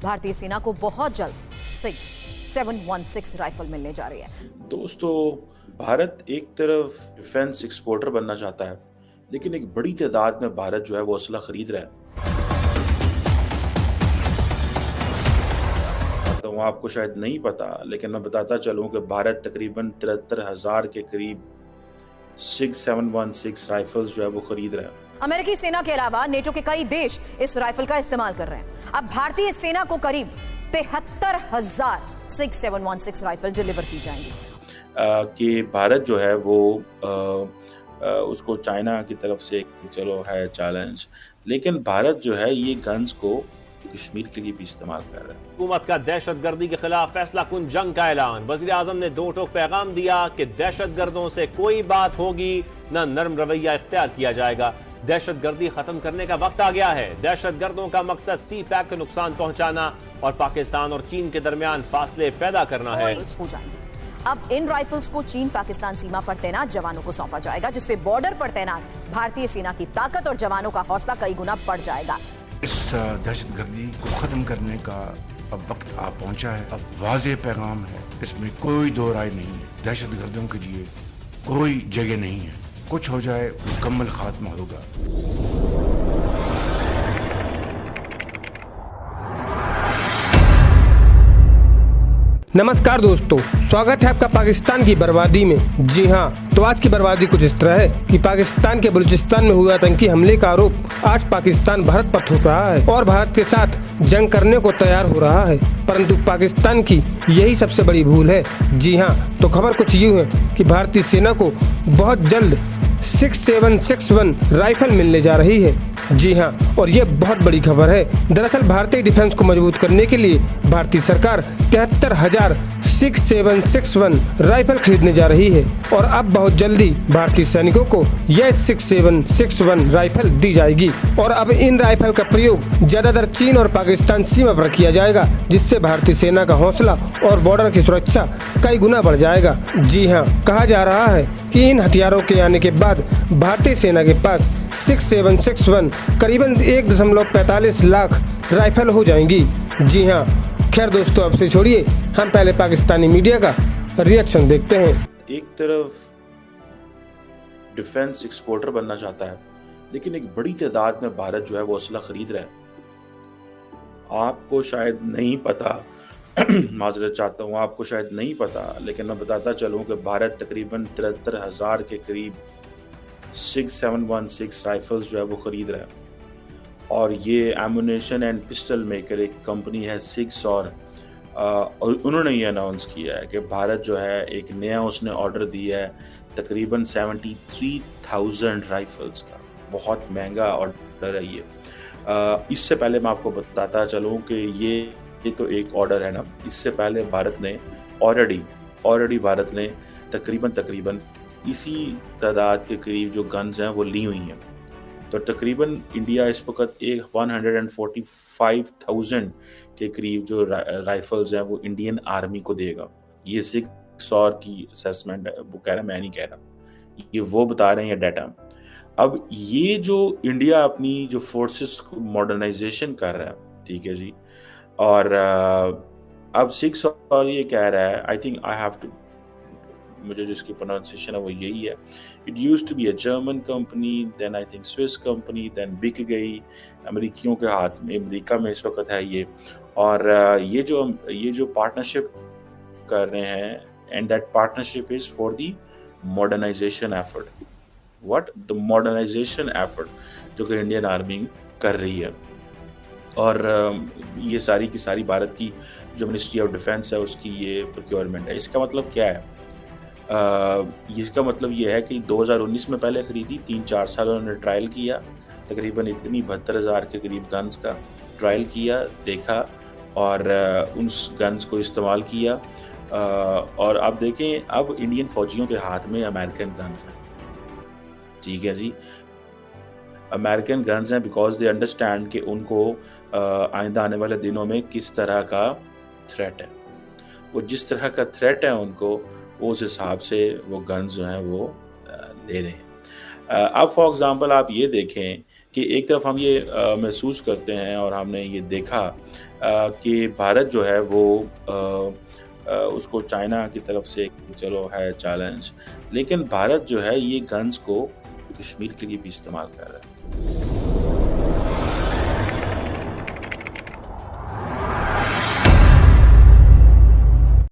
भारतीय सेना को बहुत जल्द सिग 716 राइफल मिलने जा रही है। दोस्तों, भारत एक तरफ डिफेंस एक्सपोर्टर बनना चाहता है, लेकिन एक बड़ी तादाद में भारत जो है वो असला खरीद रहा है। तो आपको शायद नहीं पता, लेकिन मैं बताता चलूं कि भारत तकरीबन 73,000 के करीब सिग 716 राइफल्स जो है वो खरीद रहा है। अमेरिकी सेना के अलावा नेटो के कई देश इस राइफल का इस्तेमाल कर रहे हैं। अब भारतीय सेना को करीब 73,000 सिग 716 राइफल डिलीवर की जाएंगी। कि भारत जो है वो उसको चाइना की तरफ से चलो है चैलेंज, लेकिन भारत जो है ये गन्स को कश्मीर के लिए भी इस्तेमाल कर रहा है। हुकूमत का दहशतगर्दी के खिलाफ फैसला कुन जंग का ऐलान। वजीर आजम ने दो टोक पैगाम दिया कि दहशतगर्दों से कोई बात होगी न नरम रवैया इख्तियार किया जाएगा। दहशतगर्दी खत्म करने का वक्त आ गया है। दहशतगर्दों का मकसद सी पैक को नुकसान पहुंचाना और पाकिस्तान और चीन के दरमियान फासले पैदा करना है। अब इन राइफल्स को चीन पाकिस्तान सीमा पर तैनात जवानों को सौंपा जाएगा, जिससे बॉर्डर पर तैनात भारतीय सेना की ताकत और जवानों का हौसला कई गुना बढ़ जाएगा। इस दहशतगर्दी को खत्म करने का अब वक्त आ पहुंचा है। अब वाज़ेह पैगाम है, इसमें कोई दो राय नहीं है। दहशतगर्दियों के लिए कोई जगह नहीं है। कुछ हो जाए मुकम्मल खात्मा होगा। नमस्कार दोस्तों, स्वागत है आपका पाकिस्तान की बर्बादी में। जी हाँ, तो आज की बर्बादी कुछ इस तरह है कि पाकिस्तान के बलूचिस्तान में हुए आतंकी हमले का आरोप आज पाकिस्तान भारत पर थोप रहा है और भारत के साथ जंग करने को तैयार हो रहा है, परंतु पाकिस्तान की यही सबसे बड़ी भूल है। जी हाँ, तो खबर कुछ यूँ है कि भारतीय सेना को बहुत जल्द 6761 राइफल मिलने जा रही है। जी हाँ, और ये बहुत बड़ी खबर है। दरअसल भारतीय डिफेंस को मजबूत करने के लिए भारतीय सरकार 73,000 6761 राइफल खरीदने जा रही है और अब बहुत जल्दी भारतीय सैनिकों को यह 6761 राइफल दी जाएगी और अब इन राइफल का प्रयोग ज्यादातर चीन और पाकिस्तान सीमा पर किया जाएगा, जिससे भारतीय सेना का हौसला और बॉर्डर की सुरक्षा कई गुना बढ़ जाएगा। जी हाँ, कहा जा रहा है कि इन हथियारों के आने के बाद भारतीय सेना के पास 6761 करीबन 1.45 लाख राइफल हो जाएंगी। जी हाँ, खैर दोस्तों, अब से छोड़िए, हम पहले पाकिस्तानी मीडिया का रिएक्शन देखते हैं। एक तरफ डिफेंस एक्सपोर्टर बनना चाहता है, लेकिन एक बड़ी तादाद में भारत जो है वो असला खरीद रहा है। आपको शायद नहीं पता माजरत चाहता हूँ, आपको शायद नहीं पता, लेकिन मैं बताता चलूँ कि भारत तकरीबन 73,000 के करीब सिग 716 राइफल्स जो है वो खरीद रहा है। और ये एमुनेशन एंड पिस्टल मेकर एक कंपनी है सिग्स, और उन्होंने ये अनाउंस किया है कि भारत जो है एक नया उसने ऑर्डर दिया है तकरीबन 73,000 राइफल्स का। बहुत महंगा ऑर्डर है ये। इससे पहले मैं आपको बताता चलूँ कि ये तो एक ऑर्डर है ना, इससे पहले भारत ने ऑलरेडी भारत ने तकरीबन इसी तादाद के करीब जो गन्स हैं वो ली हुई हैं। तो तकरीबन इंडिया इस वक्त 145,000 के करीब जो राइफल्स हैं वो इंडियन आर्मी को देगा। ये 6 की असेसमेंट है, वो कह रहा है, मैं नहीं कह रहा, ये वो बता रहे हैं डाटा। अब ये जो इंडिया अपनी जो फोर्सेस को मॉडर्नाइजेशन कर रहा है, ठीक है जी, और अब 6 और ये कह रहा है, I think I have to, मुझे जिसकी प्रोनाउंसिएशन है वो यही है। It used to be a German company, then I think Swiss company, then बिक गई अमेरिकियों के हाथ में, अमेरिका में इस वक्त है ये। और ये जो पार्टनरशिप कर रहे हैं, and that partnership is for the modernisation effort. What the modernisation effort जो कि इंडियन आर्मी कर रही है। और ये सारी की सारी भारत की जो मिनिस्ट्री ऑफ डिफेंस है उसकी ये प्रोक्योरमेंट है। इसका मतलब क्या है? इसका मतलब ये है कि 2019 में पहले खरीदी, 3-4 साल उन्होंने ट्रायल किया, तकरीबन इतनी 72,000 के करीब गन्स का ट्रायल किया, देखा और उस गन्स को इस्तेमाल किया। और अब देखें, अब इंडियन फौजियों के हाथ में अमेरिकन गन्स हैं, ठीक है जी, अमेरिकन गन्स हैं, बिकॉज दे अंडरस्टैंड कि उनको आइंदा आने वाले दिनों में किस तरह का थ्रेट है। वो जिस तरह का थ्रेट है उनको, उस हिसाब से वो गन्स जो हैं वो ले रहे हैं। अब फॉर एग्ज़ाम्पल आप ये देखें कि एक तरफ हम ये महसूस करते हैं और हमने ये देखा कि भारत जो है वो उसको चाइना की तरफ से चलो है चैलेंज, लेकिन भारत जो है ये गन्स को कश्मीर के लिए भी इस्तेमाल कर रहा है।